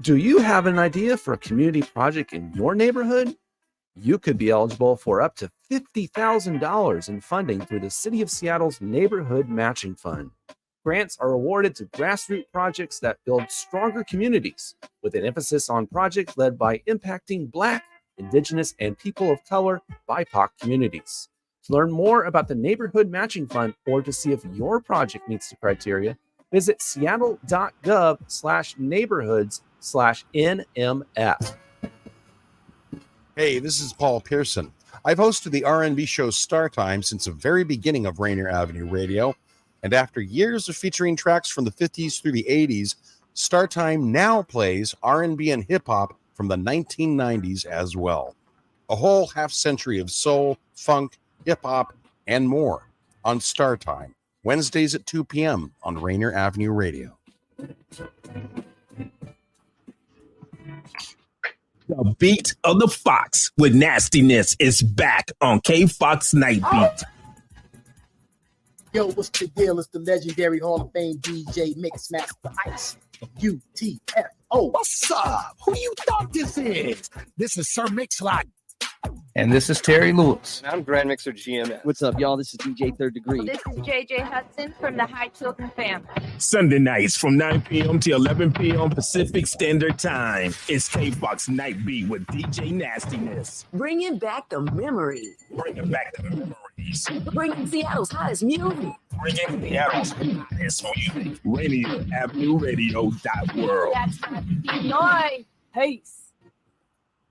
Do you have an idea for a community project in your neighborhood? You could be eligible for up to $50,000 in funding through the City of Seattle's Neighborhood Matching Fund. Grants are awarded to grassroots projects that build stronger communities, with an emphasis on projects led by impacting Black, Indigenous, and people of color BIPOC communities. To learn more about the Neighborhood Matching Fund or to see if your project meets the criteria, visit seattle.gov/neighborhoods/NMF. Hey, this is Paul Pearson. I've hosted the R&B show Star Time since the very beginning of Rainier Avenue Radio, and after years of featuring tracks from the 50s through the 80s, Star Time now plays R&B and hip-hop from the 1990s as well. A whole half-century of soul, funk, hip-hop, and more on Star Time, Wednesdays at 2 p.m. on Rainier Avenue Radio. The beat of the Fox with nastiness is back on K-Fox Night Beat. Yo, what's the deal? It's the legendary Hall of Fame DJ Mixmaster Ice. UTFO. What's up? Who you thought this is? This is Sir Mix-a-Lot. And this is Terry Lewis. And I'm Grand Mixer GMS. What's up, y'all? This is DJ Third Degree. This is JJ Hudson from the High Children family. Sunday nights from 9 p.m. to 11 p.m. Pacific Standard Time. It's K-Fox Night Beat with DJ Nastiness. Bringing back the memories. Bringing back the memories. Bringing Seattle's hottest music. Bringing Seattle's hottest music. Rainier Avenue Radio.world. That's right. Peace.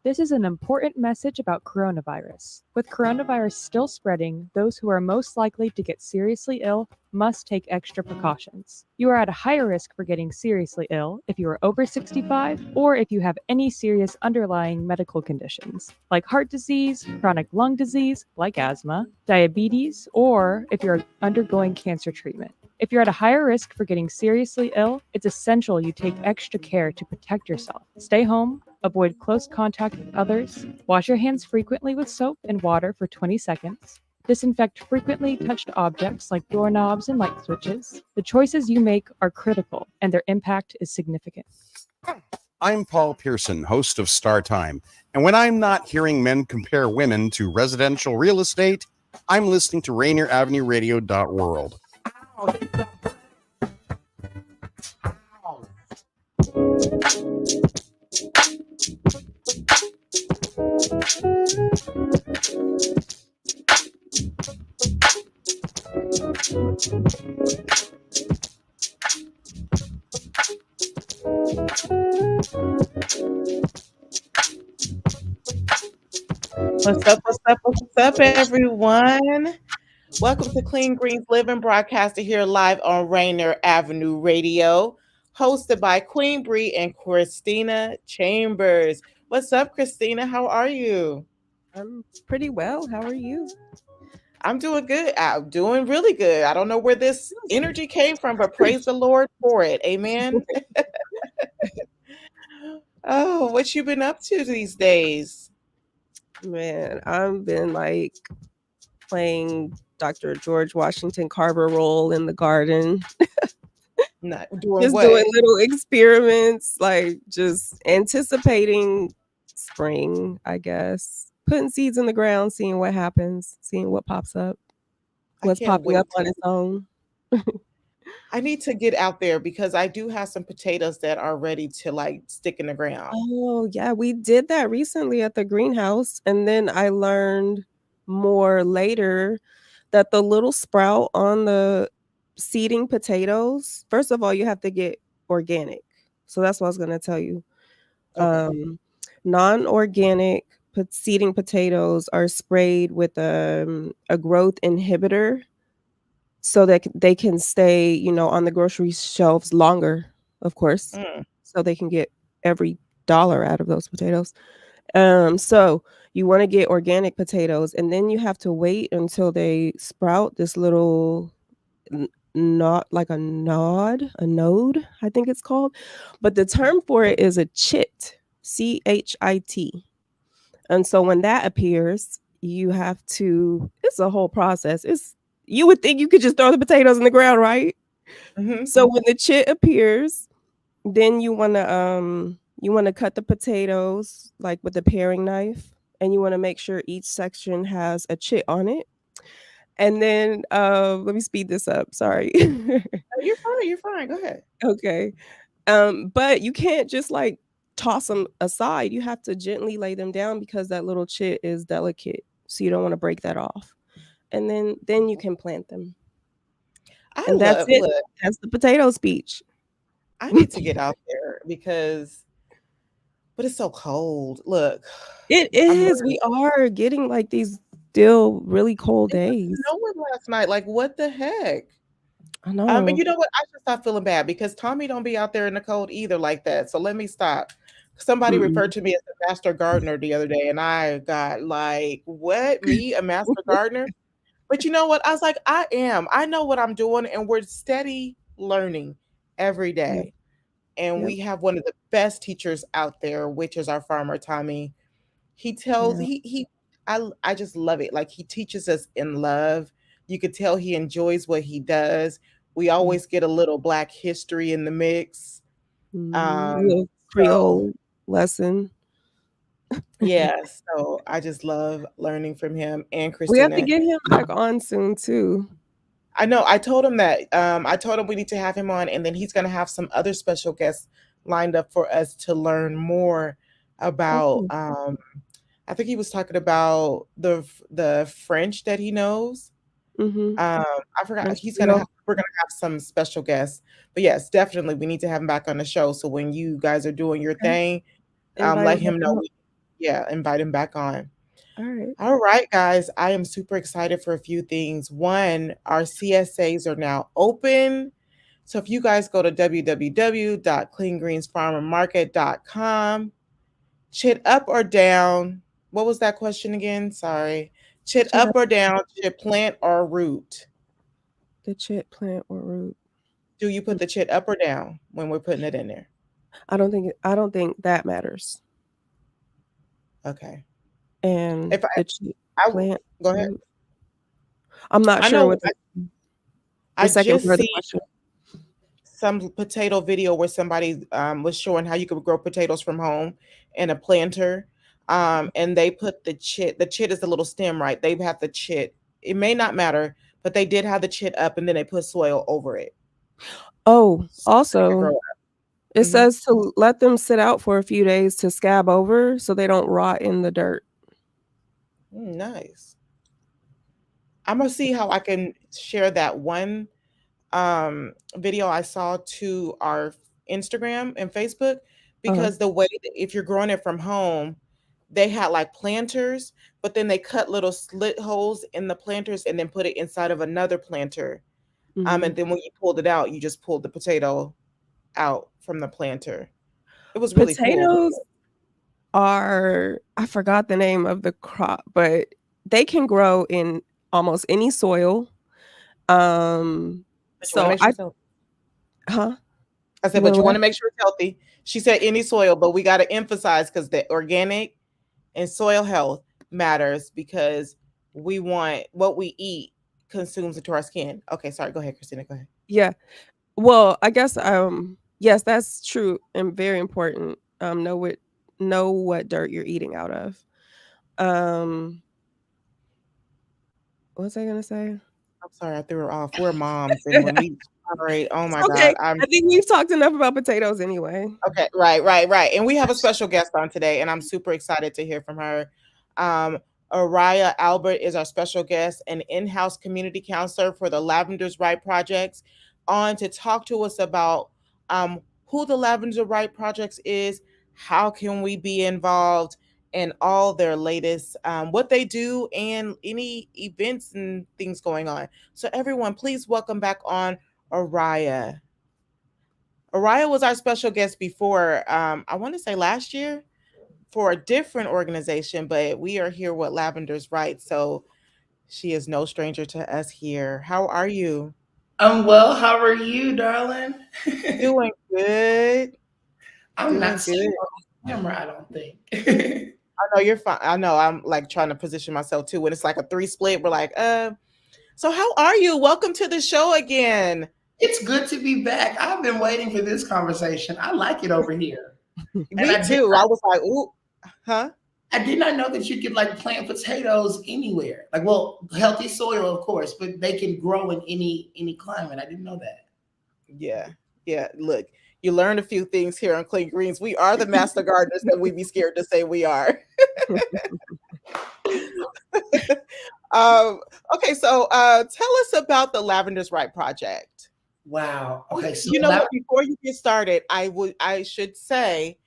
This is an important message about coronavirus. With coronavirus still spreading, those who are most likely to get seriously ill must take extra precautions. You are at a higher risk for getting seriously ill if you are over 65 or if you have any serious underlying medical conditions, like heart disease, chronic lung disease, like asthma, diabetes, or if you're undergoing cancer treatment. If you're at a higher risk for getting seriously ill, it's essential you take extra care to protect yourself. Stay home, avoid close contact with others, wash your hands frequently with soap and water for 20 seconds, disinfect frequently touched objects like doorknobs and light switches. The choices you make are critical, and their impact is significant. I'm Paul Pearson, host of Star Time, and when I'm not hearing men compare women to residential real estate, I'm listening to Rainier Avenue Radio.world. What's up, everyone? Welcome to Clean Greens Living, broadcasted here live on Rainier Avenue Radio, hosted by Queen Bri and Christina Chambers. What's up, Christina? How are you? I'm pretty well. How are you? I'm doing good. I'm doing really good. I don't know where this energy came from, but praise the Lord for it. Amen. Oh, what you been up to these days? Man, I've been like playing Dr. George Washington Carver role in the garden. Not doing just what? Doing little experiments, like just anticipating spring, I guess. Putting seeds in the ground, seeing what happens, seeing what pops up, what's popping up on its own. I need to get out there because I do have some potatoes that are ready to like stick in the ground. Oh, yeah, we did that recently at the greenhouse. And then I learned more later that the little sprout on the seeding potatoes, first of all, you have to get organic. So that's what I was going to tell you. Okay. Non-organic seeding potatoes are sprayed with a growth inhibitor so that they can stay, on the grocery shelves longer, of course, so they can get every dollar out of those potatoes. So you want to get organic potatoes, and then you have to wait until they sprout this little node, I think it's called. But the term for it is a chit, CHIT. And so when that appears, you have to, it's a whole process. You would think you could just throw the potatoes in the ground, right? Mm-hmm. So when the chit appears, then you want to You want to cut the potatoes like with a paring knife, and you want to make sure each section has a chit on it. And then let me speed this up. Sorry. You're fine. You're fine. Go ahead. Okay. But you can't just like toss them aside. You have to gently lay them down because that little chit is delicate. So you don't want to break that off. And then you can plant them. And that's it. Look, that's the potato speech. I need to get out there but it's so cold. Look. It is. We are getting like these still really cold days. No one last night. Like, what the heck? I know. And you know what? I should stop feeling bad because Tommy don't be out there in the cold either like that. So let me stop. Somebody referred to me as a master gardener the other day, and I got like, what? Me, a master gardener? But you know what? I was like, I am. I know what I'm doing, and we're steady learning every day. And we have one of the best teachers out there, which is our farmer, Tommy. He tells I just love it. Like, he teaches us in love. You could tell he enjoys what he does. We always get a little Black history in the mix. Creole lesson. Yeah, so I just love learning from him and Christina. We have to get him back on soon too. I know. I told him that. I told him we need to have him on, and then he's going to have some other special guests lined up for us to learn more about. I think he was talking about the French that he knows. I forgot. We're gonna have some special guests, but yes, definitely we need to have him back on the show. So when you guys are doing your thing, let him know. Invite him back on. All right, guys. I am super excited for a few things. One, our CSAs are now open. So if you guys go to www.cleangreensfarmermarket.com, chit up or down. What was that question again? Sorry. Chit up or down, chit plant or root? The chit plant or root. Do you put the chit up or down when we're putting it in there? I don't think that matters. Okay. And if plant, go ahead. root. I'm not sure what I second just part of the see question. some potato video where somebody was showing how you could grow potatoes from home in a planter. And they put the chit is the little stem, right? They have the chit. It may not matter, but they did have the chit up and then they put soil over it. Oh, also, it says to let them sit out for a few days to scab over so they don't rot in the dirt. Nice. I'm going to see how I can share that one video I saw to our Instagram and Facebook, because the way that if you're growing it from home, they had like planters, but then they cut little slit holes in the planters and then put it inside of another planter. And then when you pulled it out, you just pulled the potato out from the planter. It was really Potatoes cool. I forgot the name of the crop, but they can grow in almost any soil. I said, but you want to make sure it's healthy. She said any soil, but we got to emphasize because the organic and soil health matters, because we want what we eat consumes into our skin. Okay, sorry. Go ahead, Christina. Go ahead. Yeah. Well, I guess yes, that's true and very important. Know what dirt you're eating out of. What was I gonna say? I'm sorry, I threw her off. We're moms, and when we separate, oh my God. I think we've talked enough about potatoes anyway. Okay, right. And we have a special guest on today, and I'm super excited to hear from her. Araya Albert is our special guest, an in-house community counselor for the Lavender's Right Projects, on to talk to us about who the Lavender's Right Projects is, how can we be involved, and all their latest, what they do, and any events and things going on. So everyone, please welcome back on Araya. Araya was our special guest before, I want to say last year, for a different organization, but we are here with Lavender's Right, so she is no stranger to us here. How are you? I'm well. How are you, darling? Doing good. I'm not seeing on the camera, I don't think. I know you're fine. I know I'm like trying to position myself too. When it's like a 3 split, we're like, so how are you? Welcome to the show again. It's good to be back. I've been waiting for this conversation. I like it over here. Me too. I was like, ooh, huh? I did not know that you could like plant potatoes anywhere. Like, well, healthy soil, of course, but they can grow in any climate. I didn't know that. Yeah. Look, you learned a few things here on Clean Greens. We are the master gardeners that we be scared to say we are. Okay, so tell us about the Lavender's Right Project. Wow. Okay, so before you get started, I should say,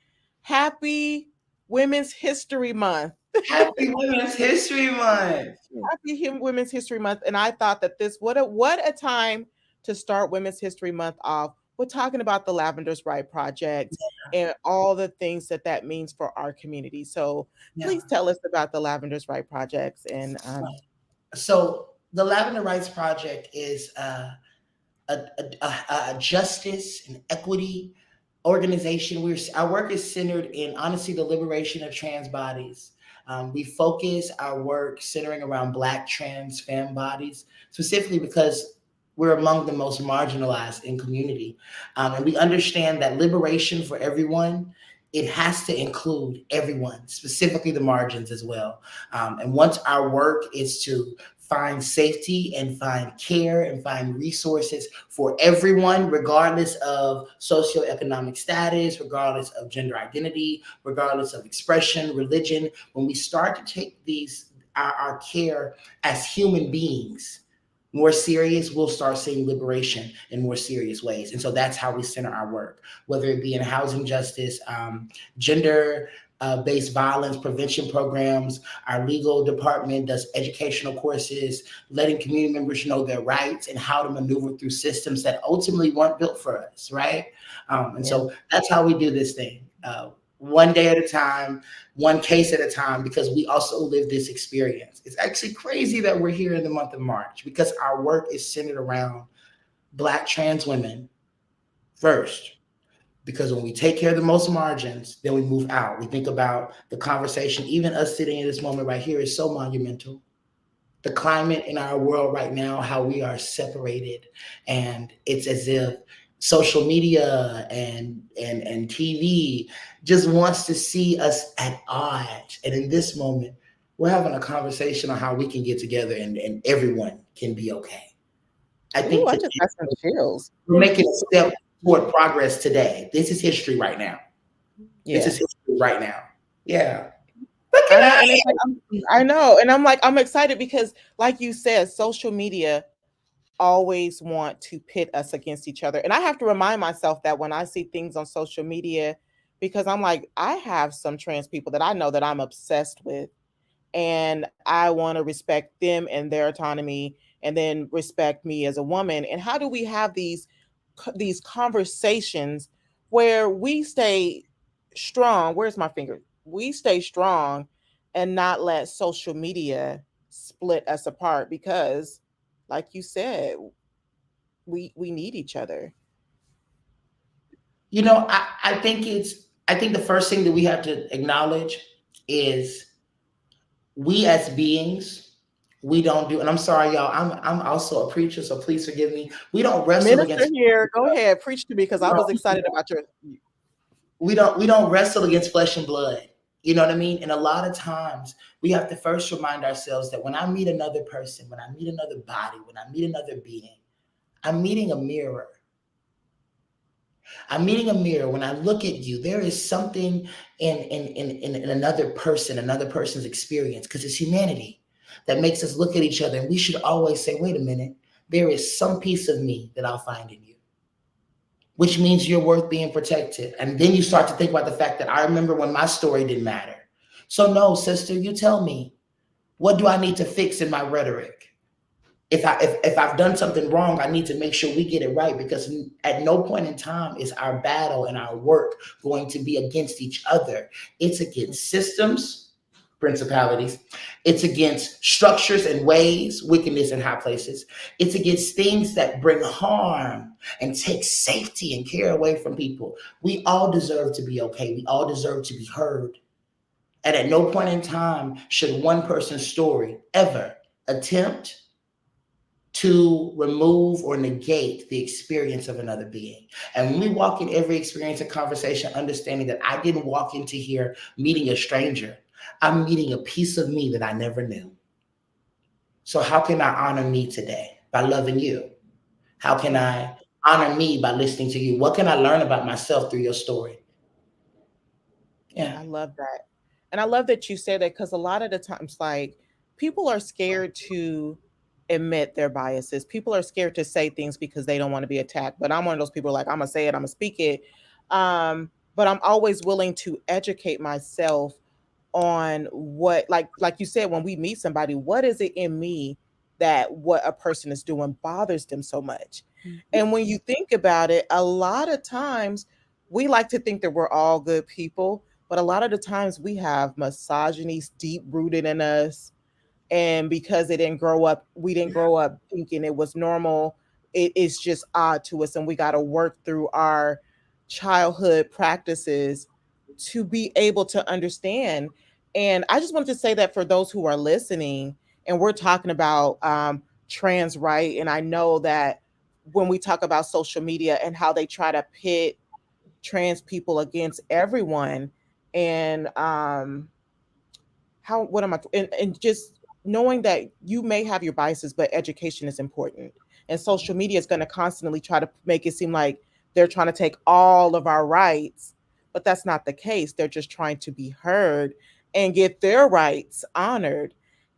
Happy Women's History Month. Happy Women's History Month. Happy Women's History Month. And I thought that what a time to start Women's History Month off. We're talking about the Lavender's Right Project and all the things that means for our community. So please tell us about the Lavender's Right Projects. And so the Lavender Rights Project is a justice and equity organization. Our work is centered in, honestly, the liberation of trans bodies. We focus our work centering around Black trans femme bodies, specifically because we're among the most marginalized in community. And we understand that liberation for everyone, it has to include everyone, specifically the margins as well. And once our work is to find safety and find care and find resources for everyone, regardless of socioeconomic status, regardless of gender identity, regardless of expression, religion, when we start to take our care as human beings more serious, we'll start seeing liberation in more serious ways. And so that's how we center our work, whether it be in housing justice, gender-based violence prevention programs. Our legal department does educational courses, letting community members know their rights and how to maneuver through systems that ultimately weren't built for us, right? So that's how we do this thing. One day at a time, one case at a time, because we also live this experience. It's actually crazy that we're here in the month of March because our work is centered around Black trans women first. Because when we take care of the most margins, then we move out. We think about the conversation, even us sitting in this moment right here is so monumental. The climate in our world right now, how we are separated, and it's as if social media and TV just wants to see us at odds. And in this moment, we're having a conversation on how we can get together and everyone can be okay. I think I just got some chills. We're making a step toward progress today. This is history right now. Yeah. This is history right now. Yeah. I know. And I'm excited because, like you said, social media always want to pit us against each other. And I have to remind myself that when I see things on social media, because I'm like, I have some trans people that I know that I'm obsessed with, and I want to respect them and their autonomy, and then respect me as a woman. And how do we have these conversations where we stay strong? Where's my finger? We stay strong and not let social media split us apart, because like you said, we need each other. You know, I think the first thing that we have to acknowledge is we as beings, we don't do, and I'm sorry, y'all, I'm also a preacher, so please forgive me. We don't wrestle against here. Go ahead, preach to me, because I was excited about your. We don't wrestle against flesh and blood. You know what I mean? And a lot of times we have to first remind ourselves that when I meet another person, when I meet another body, when I meet another being, I'm meeting a mirror. I'm meeting a mirror. When I look at you, there is something in another person, another person's experience, because it's humanity that makes us look at each other. And we should always say, wait a minute, there is some piece of me that I'll find in you, which means you're worth being protected. And then you start to think about the fact that I remember when my story didn't matter. So no, sister, you tell me, what do I need to fix in my rhetoric? If I've done something wrong, I need to make sure we get it right, because at no point in time is our battle and our work going to be against each other. It's against systems, principalities. It's against structures and ways, wickedness in high places. It's against things that bring harm and take safety and care away from people. We all deserve to be okay. We all deserve to be heard. And at no point in time should one person's story ever attempt to remove or negate the experience of another being. And when we walk in every experience and conversation, understanding that I didn't walk into here meeting a stranger, I'm meeting a piece of me that I never knew. So how can I honor me today? By loving you. How can I honor me by listening to you? What can I learn about myself through your story? Yeah, I love that. And I love that you said that, because a lot of the times, like, people are scared to admit their biases. People are scared to say things because they don't want to be attacked. But I'm one of those people, like, I'm gonna say it, I'm gonna speak it. But I'm always willing to educate myself on what, like you said, when we meet somebody, what is it in me that what a person is doing bothers them so much? And when you think about it, a lot of times we like to think that we're all good people, but a lot of the times we have misogyny deep rooted in us. And because we didn't grow up thinking it was normal, it's just odd to us. And we got to work through our childhood practices to be able to understand. And I just wanted to say that for those who are listening, and we're talking about trans right, and I know that when we talk about social media and how they try to pit trans people against everyone, and just knowing that you may have your biases, but education is important. And social media is going to constantly try to make it seem like they're trying to take all of our rights, but that's not the case. They're just trying to be heard and get their rights honored.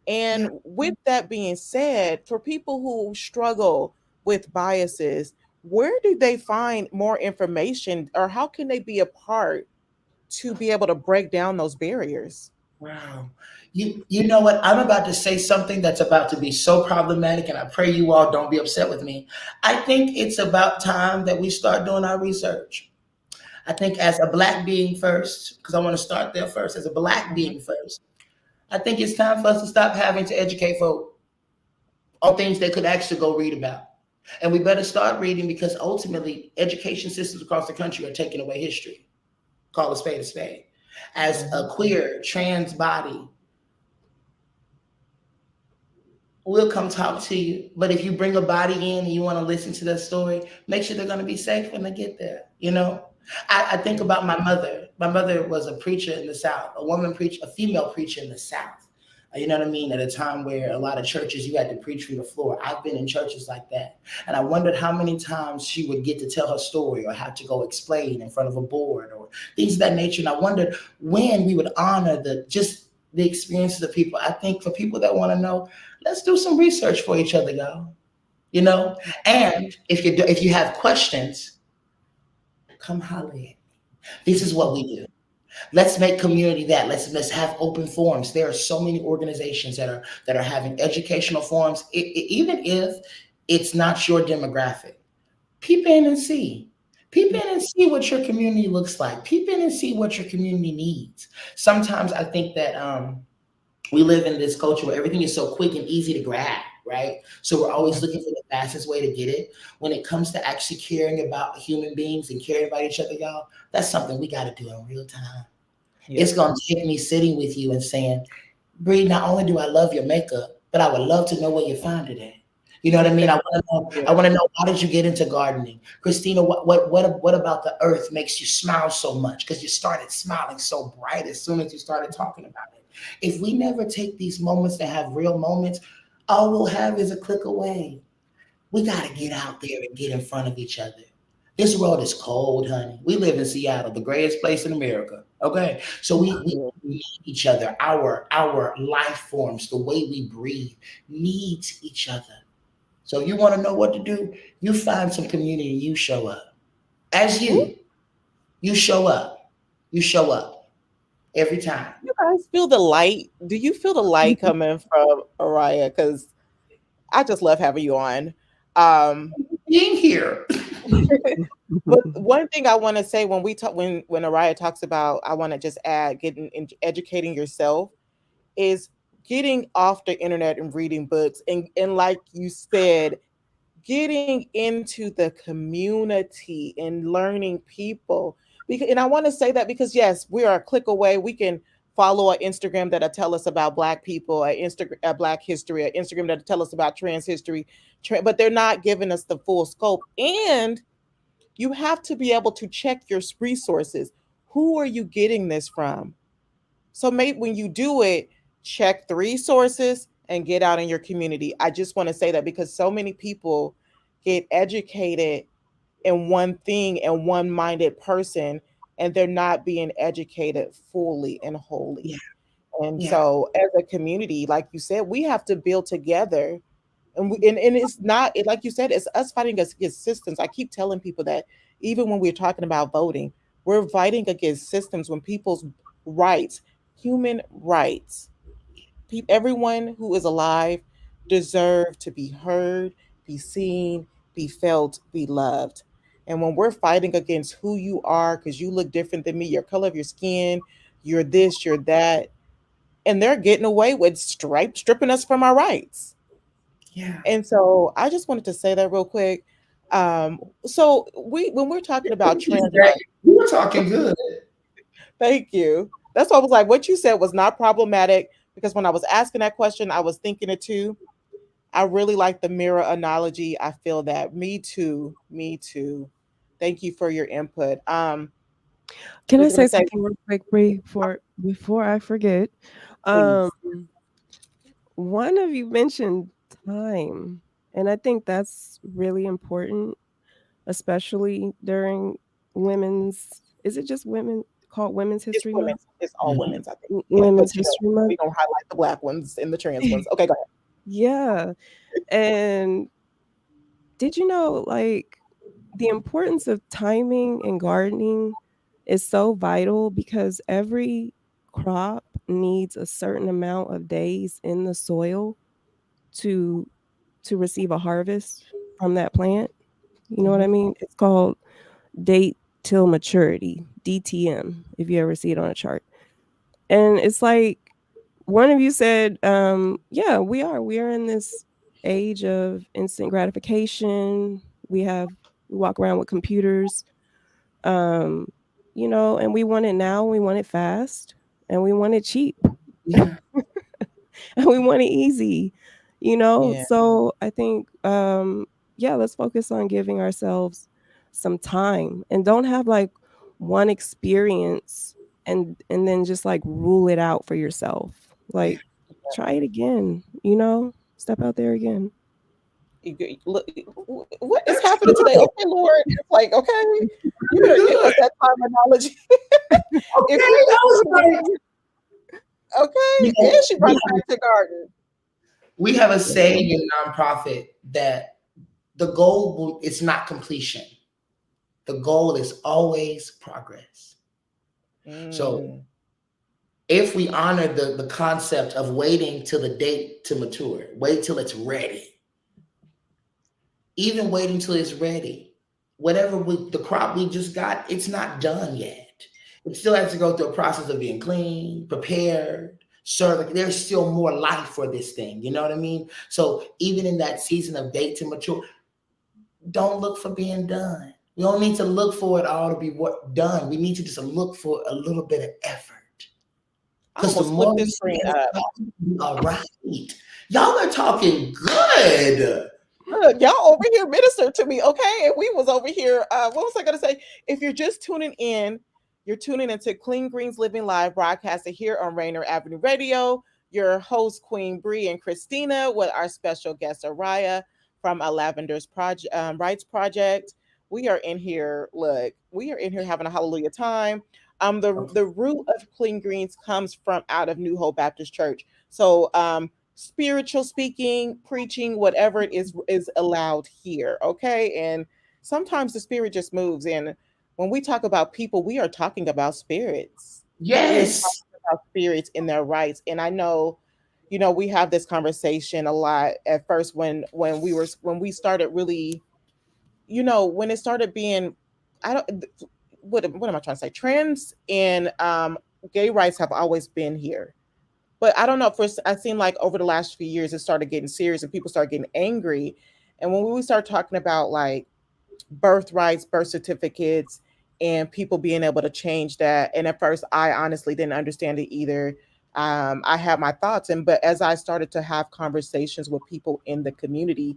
And with that being said, for people who struggle with biases, where do they find more information, or how can they be a part to be able to break down those barriers? Wow. You know what? I'm about to say something that's about to be so problematic, and I pray you all don't be upset with me. I think it's about time that we start doing our research. I think as a Black being first, because I want to start there first, as a Black being first, I think it's time for us to stop having to educate folk on things they could actually go read about. And we better start reading, because ultimately education systems across the country are taking away history. Call a spade a spade. As a queer, trans body, we'll come talk to you. But if you bring a body in and you want to listen to their story, make sure they're going to be safe when they get there. You know, I think about my mother. My mother was a preacher in the South, a female preacher in the South. You know what I mean? At a time where a lot of churches, you had to preach from the floor. I've been in churches like that. And I wondered how many times she would get to tell her story or have to go explain in front of a board or things of that nature. And I wondered when we would honor the experiences of people. I think for people that want to know, let's do some research for each other, y'all. You know? And if you have questions, come holler at me. This is what we do. Let's make community that. Let's have open forums. There are so many organizations that are having educational forums, even if it's not your demographic. Peep in and see. Peep in and see what your community looks like. Peep in and see what your community needs. Sometimes I think that we live in this culture where everything is so quick and easy to grab, right? So we're always looking for the fastest way to get it. When it comes to actually caring about human beings and caring about each other, y'all, that's something we got to do in real time. Yeah. It's going to take me sitting with you and saying, Bri, not only do I love your makeup, but I would love to know where you found it at. You know what I mean? I want to know, how did you get into gardening? Christina, what about the earth makes you smile so much? Because you started smiling so bright as soon as you started talking about it. If we never take these moments to have real moments, all we'll have is a click away. We got to get out there and get in front of each other. This world is cold, honey. We live in Seattle, the greatest place in America. Okay, so we need each other. Our life forms, the way we breathe, needs each other. So you want to know what to do? You find some community. You show up. As you show up. You show up every time. You guys feel the light? Do you feel the light coming from Araya? Because I just love having you on. Being here. But one thing I want to say when Araya talks about, I want to just add, educating yourself, is getting off the internet and reading books, and like you said, getting into the community and learning people. And I want to say that because yes, we are a click away. We can follow an Instagram that'll tell us about Black people, a Black history, an Instagram that'll tell us about trans history, but they're not giving us the full scope. And you have to be able to check your resources. Who are you getting this from? So maybe when you do it, check the resources and get out in your community. I just want to say that because so many people get educated in one thing and one-minded person, and they're not being educated fully and wholly. Yeah. And so as a community, like you said, we have to build together. And it's not, like you said, it's us fighting against systems. I keep telling people that even when we're talking about voting, we're fighting against systems when people's rights, human rights, everyone who is alive deserve to be heard, be seen, be felt, be loved. And when we're fighting against who you are, because you look different than me, your color of your skin, you're this, you're that, and they're getting away with stripping us from our rights. Yeah. And so I just wanted to say that real quick. So when we're talking about trans rights, we were talking good. Thank you. That's why I was like, what you said was not problematic, because when I was asking that question, I was thinking it too. I really like the mirror analogy. I feel that. Me too. Thank you for your input. Can I say something real quick, Bri, before I forget? One of you mentioned time, and I think that's really important, especially during is it just women called Women's History Month? It's all women's, I think. Women's History Month. We don't highlight the Black ones and the trans ones. Okay, go ahead. Yeah. And did you know, like, the importance of timing and gardening is so vital because every crop needs a certain amount of days in the soil to receive a harvest from that plant. You know what I mean? It's called date till maturity, DTM, if you ever see it on a chart. And it's like one of you said, yeah, we are in this age of instant gratification. We walk around with computers, you know, and we want it now, we want it fast, and we want it cheap. Yeah. And we want it easy, you know? Yeah. So I think, let's focus on giving ourselves some time and don't have like one experience and then just like rule it out for yourself. Like try it again, you know, step out there again. Look, what is happening today? Okay, Lord. It's like, okay, you better give us that terminology. Okay, and she brought back to garden. We have a saying in nonprofit that the goal is not completion. The goal is always progress. So if we honor the concept of waiting till the date to mature, wait till it's ready. Even waiting till it's ready, whatever the crop we just got, it's not done yet. It still has to go through a process of being cleaned, prepared, served. There's still more life for this thing. You know what I mean? So even in that season of date to mature, don't look for being done. We don't need to look for it all to be done. We need to just look for a little bit of effort. Because the more we spend, all right. Y'all are talking good. Look, y'all over here minister to me, okay? And we was over here. What was I gonna say? If you're just tuning in, you're tuning into Clean Greens Living Live, broadcasted here on Rainier Avenue Radio. Your host, Queen Bri and Christina, with our special guest Araya from a Lavender's Rights Project. We are in here. Look, we are in here having a hallelujah time. The root of Clean Greens comes from out of New Hope Baptist Church. So spiritual speaking, preaching, whatever it is allowed here. Okay. And sometimes the spirit just moves. And when we talk about people, we are talking about spirits. Yes. We're talking about spirits in their rights. And I know, you know, we have this conversation a lot at first when we started really, you know, when it started being, what am I trying to say? Trans and gay rights have always been here. But I don't know, it seemed like over the last few years, it started getting serious and people started getting angry. And when we start talking about like birth rights, birth certificates, and people being able to change that. And at first, I honestly didn't understand it either. I had my thoughts, but as I started to have conversations with people in the community,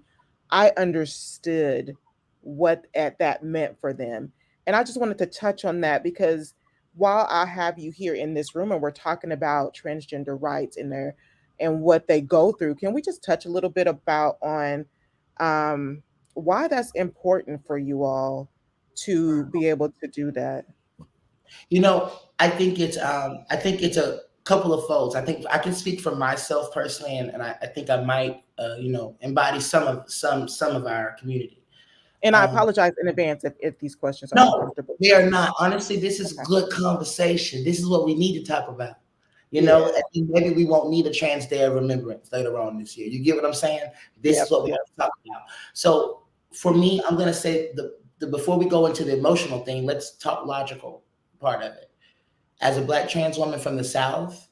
I understood what that meant for them. And I just wanted to touch on that because while I have you here in this room and we're talking about transgender rights in there and what they go through, can we just touch a little bit about on why that's important for you all to be able to do that? I think it's a couple of folds. I think I can speak for myself personally, and I think I might embody some of our community. And I apologize in advance if these questions are uncomfortable. They are not. Honestly, this is good conversation. This is what we need to talk about. And maybe we won't need a Trans Day of Remembrance later on this year. You get what I'm saying? This is what we want to talk about. So for me, I'm gonna say the before we go into the emotional thing, let's talk logical part of it. As a Black trans woman from the South,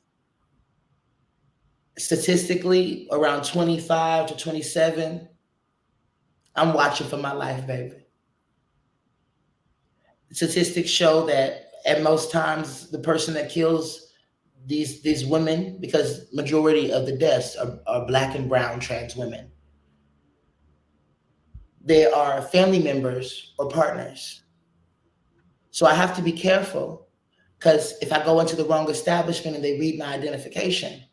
statistically around 25 to 27, I'm watching for my life, baby. Statistics show that at most times the person that kills these women, because majority of the deaths are Black and brown trans women, they are family members or partners. So I have to be careful, because if I go into the wrong establishment and they read my identification,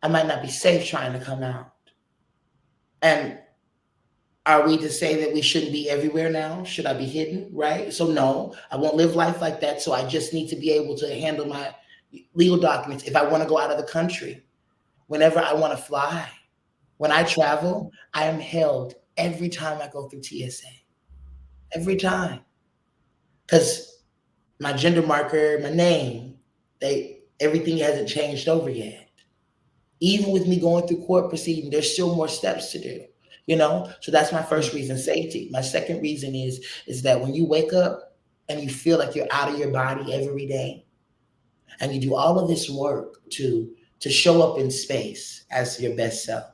I might not be safe trying to come out. And are we to say that we shouldn't be everywhere now? Should I be hidden, right? So no, I won't live life like that. So I just need to be able to handle my legal documents. If I want to go out of the country, whenever I want to fly, when I travel, I am held every time I go through TSA. Every time. Because my gender marker, my name, everything hasn't changed over yet. Even with me going through court proceeding, there's still more steps to do. So that's my first reason, safety. My second reason is that when you wake up and you feel like you're out of your body every day, and you do all of this work to show up in space as your best self,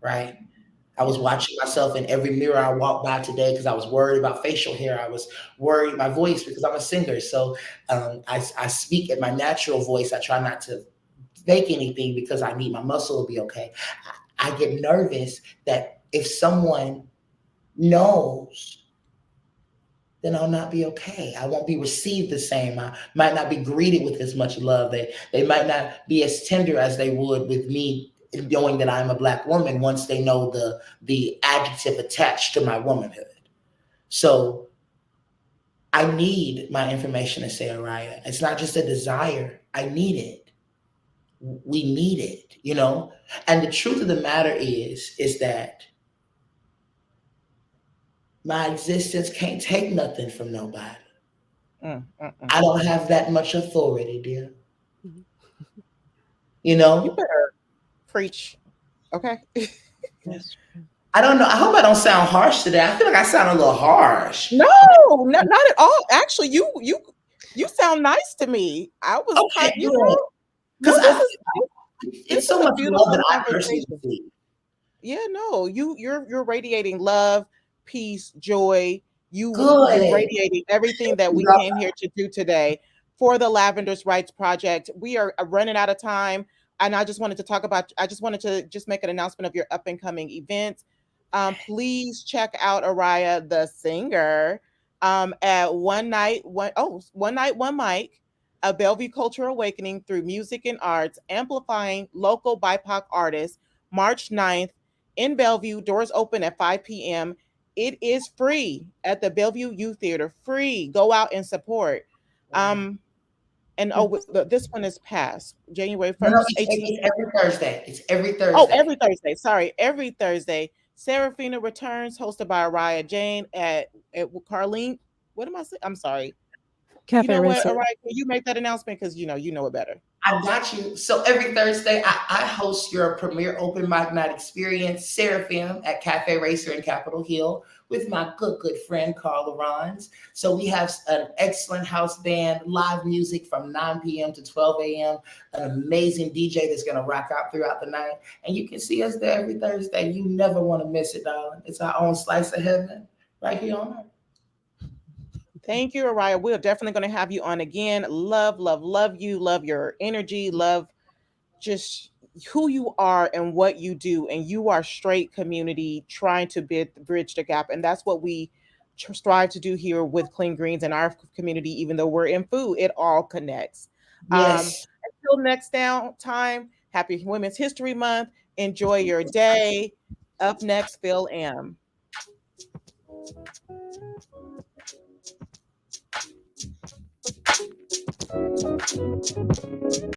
right? I was watching myself in every mirror I walked by today because I was worried about facial hair. I was worried my voice because I'm a singer. So I speak in my natural voice. I try not to fake anything because I need my muscle to be okay. I get nervous that if someone knows, then I'll not be okay. I won't be received the same. I might not be greeted with as much love. They might not be as tender as they would with me knowing that I'm a Black woman once they know the adjective attached to my womanhood. So I need my information to say Araya. It's not just a desire. I need it. We need it, And the truth of the matter is that my existence can't take nothing from nobody. I don't have that much authority, dear. You better preach. Okay. I don't know. I hope I don't sound harsh today. I feel like I sound a little harsh. No, not at all. Actually, you sound nice to me. I was okay, because it's so much love that I personally see. Yeah, no, you're radiating love, peace, joy. You're radiating everything that we came here to do today for the Lavenders Rights Project. We are running out of time, and I just wanted to just make an announcement of your up and coming events. Please check out Araya the singer at One Night One Mic, a Bellevue Cultural Awakening through music and arts, amplifying local BIPOC artists, March 9th in Bellevue. Doors open at 5 p.m. It is free at the Bellevue Youth Theater. Free. Go out and support. This one is past January 1st. No, it's every Thursday. It's every Thursday. Oh, every Thursday. Sorry, every Thursday. Serafina Returns, hosted by Araya Jane at Carlene. What am I saying? I'm sorry. Cafe Racer. Araya, can you make that announcement? Because you know it better. I got you. So every Thursday, I host your premier open mic night experience, Seraphim, at Cafe Racer in Capitol Hill with my good friend, Carla Rons. So we have an excellent house band, live music from 9 p.m. to 12 a.m., an amazing DJ that's going to rock out throughout the night. And you can see us there every Thursday. You never want to miss it, darling. It's our own slice of heaven right here on earth. Thank you, Araya. We're definitely going to have you on again. Love, love, love you. Love your energy. Love just who you are and what you do. And you are straight community trying to bridge the gap. And that's what we strive to do here with Clean Greens in our community. Even though we're in food, it all connects. Yes. Until next time, happy Women's History Month. Enjoy your day. Up next, Phil M.